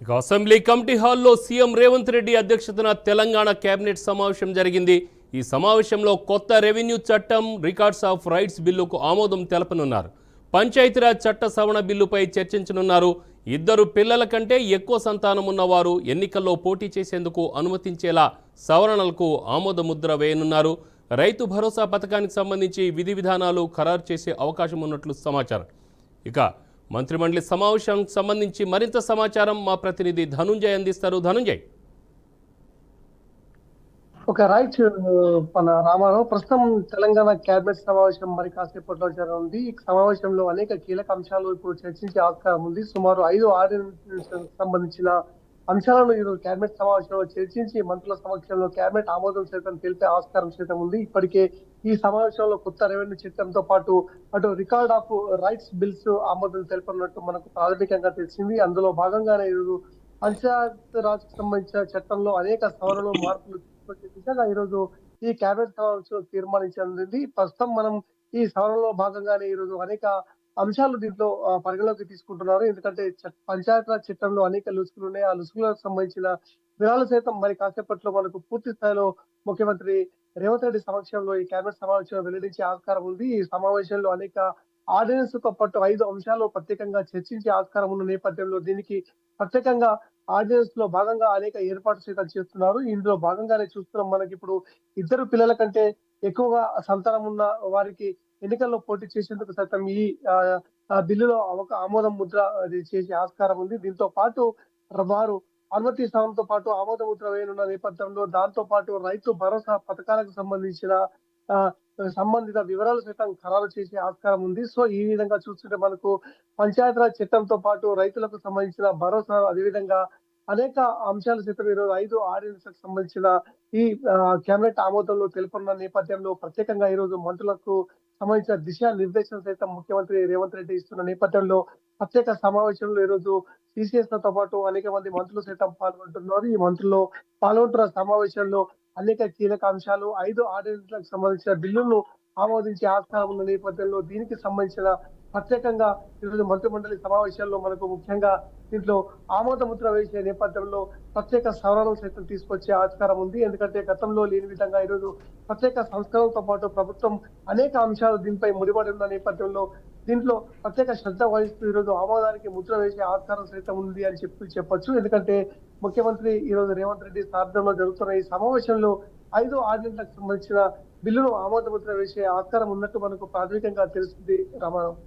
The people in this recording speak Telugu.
ఇక అసెంబ్లీ కమిటీ హాల్లో సీఎం రేవంత్ రెడ్డి అధ్యక్షతన తెలంగాణ కేబినెట్ సమావేశం జరిగింది. ఈ సమావేశంలో కొత్త రెవెన్యూ చట్టం, రికార్డ్స్ ఆఫ్ రైట్స్ బిల్లుకు ఆమోదం తెలపనున్నారు. పంచాయతీరాజ్ చట్ట సవరణ బిల్లుపై చర్చించనున్నారు. ఇద్దరు పిల్లల కంటే ఎక్కువ సంతానం ఉన్నవారు ఎన్నికల్లో పోటీ చేసేందుకు అనుమతించేలా సవరణలకు ఆమోద ముద్ర వేయనున్నారు. రైతు భరోసా పథకానికి సంబంధించి విధి విధానాలు ఖరారు చేసే అవకాశం ఉన్నట్లు సమాచారం. ఇక మంత్రిమండలి సమావేశానికి సంబంధించి మరింత సమాచారం మా ప్రతినిధి ధనుంజయ్ అందిస్తారు. ధనుంజయ్. ఒక రైట్ మన రామారావు ప్రస్తుతం తెలంగాణ కేబినెట్ సమావేశం మరి కాసేపట్లో జరగనుంది. ఈ సమావేశంలో అనేక కీలక అంశాలు ఇప్పుడు చర్చించే ఆస్కారం ఉంది. సుమారు 5 ఆర్డినెన్స్ సంబంధించిన అంశాలను ఈరోజు కేబినెట్ సమావేశంలో చర్చించి మంత్రుల సమక్షంలో కేబినెట్ ఆమోదం సైతం తెలిపే ఆస్కారం సైతం ఉంది. ఇప్పటికే ఈ సమావేశంలో కొత్త రెవెన్యూ చట్టంతో పాటు అటు రికార్డ్ ఆఫ్ రైట్స్ బిల్స్ ఆమోదం తెలుపనున్నట్టు మనకు ప్రాథమికంగా తెలిసింది. అందులో భాగంగానే ఈరోజు పంచాయత్ రాజ్ సంబంధించిన చట్టంలో అనేక సవరణలు మార్పులు దిశగా ఈరోజు ఈ కేబినెట్ సమావేశంలో తీర్మానించింది. ప్రస్తుతం మనం ఈ సవరణలో భాగంగానే ఈరోజు అనేక అంశాలు దీంట్లో పరిగణలోకి తీసుకుంటున్నారు. ఎందుకంటే పంచాయత్ రాజ్ చట్టంలో అనేక లుసుకులు ఉన్నాయి. ఆ లుసుకులకు సంబంధించిన వివరాలు సైతం మరి కాసేపట్లో మనకు పూర్తి స్థాయిలో ముఖ్యమంత్రి రేవంత్ రెడ్డి సమక్షంలో ఈ కేబినెట్ సమావేశంలో వెల్లడించే ఆస్కారం ఉంది. ఈ సమావేశంలో అనేక ఆర్డినెన్స్ తో పాటు 5 అంశాలు ప్రత్యేకంగా చర్చించే ఆస్కారం ఉన్న నేపథ్యంలో దీనికి ప్రత్యేకంగా ఆర్డినెన్స్ లో భాగంగా అనేక ఏర్పాట్లు సైతం చేస్తున్నారు. ఇందులో భాగంగానే చూస్తున్నాం మనకి ఇప్పుడు ఇద్దరు పిల్లల కంటే ఎక్కువగా సంతానం ఉన్న వారికి ఎన్నికల్లో పోటీ చేసేందుకు సైతం ఈ బిల్లులో ఒక ఆమోదం ముద్ర అది చేసే ఆస్కారం ఉంది. దీంతో పాటు వారు అనుమతి స్థానంతో పాటు ఆమోద ముద్ర వేయనున్న నేపథ్యంలో దాంతో పాటు రైతు భరోసా పథకాలకు సంబంధించిన ఆ సంబంధిత వివరాలు సైతం ఖరారు చేసే ఆస్కారం ఉంది. సో ఈ విధంగా చూస్తుంటే మనకు పంచాయతీరాజ్ చట్టంతో పాటు రైతులకు సంబంధించిన భరోసా, అదేవిధంగా అనేక అంశాలు సైతం ఈరోజు 5 ఆర్డినెన్స్‌లకు సంబంధించిన ఈ కేబినెట్ ఆమోదంలో తెలుపనున్న నేపథ్యంలో ప్రత్యేకంగా ఈరోజు మంత్రులకు సంబంధించిన దిశా నిర్దేశం సైతం ముఖ్యమంత్రి రేవంత్ రెడ్డి ఇస్తున్న నేపథ్యంలో ప్రత్యేక సమావేశంలో ఈరోజు సీసీఎస్‌లతో పాటు అనేక మంది మంత్రులు సైతం పాల్గొంటున్నారు. ఈ మంత్రులు పాల్గొంటున్న సమావేశంలో అనేక కీలక అంశాలు 5 ఆర్డినెన్స్‌లకు సంబంధించిన బిల్లులను ఆమోదించే ఆస్కారం ఉన్న నేపథ్యంలో దీనికి సంబంధించిన ప్రత్యేకంగా ఈరోజు మంత్రిమండలి సమావేశాల్లో మనకు ముఖ్యంగా దీంట్లో ఆమోద ముద్ర వేసే నేపథ్యంలో ప్రత్యేక సవరణలు సైతం తీసుకొచ్చే ఆస్కారం ఉంది. ఎందుకంటే గతంలో లేని విధంగా ఈరోజు ప్రత్యేక సంస్కరణలతో పాటు ప్రభుత్వం అనేక అంశాలు దీనిపై ముడిపడి ఉన్న నేపథ్యంలో దీంట్లో ప్రత్యేక శ్రద్ధ వహిస్తూ ఈరోజు ఆమోదానికి ముద్ర వేసే ఆస్కారం సైతం ఉంది అని చెప్పొచ్చు. ఎందుకంటే ముఖ్యమంత్రి ఈరోజు రేవంత్ రెడ్డి సారథ్యంలో జరుగుతున్న ఈ సమావేశంలో 5 ఆర్డినెన్స్‌లకు సంబంధించిన బిల్లును ఆమోద ముద్ర వేసే ఆస్కారం ఉన్నట్టు మనకు ప్రాథమికంగా తెలుస్తుంది రామారావు.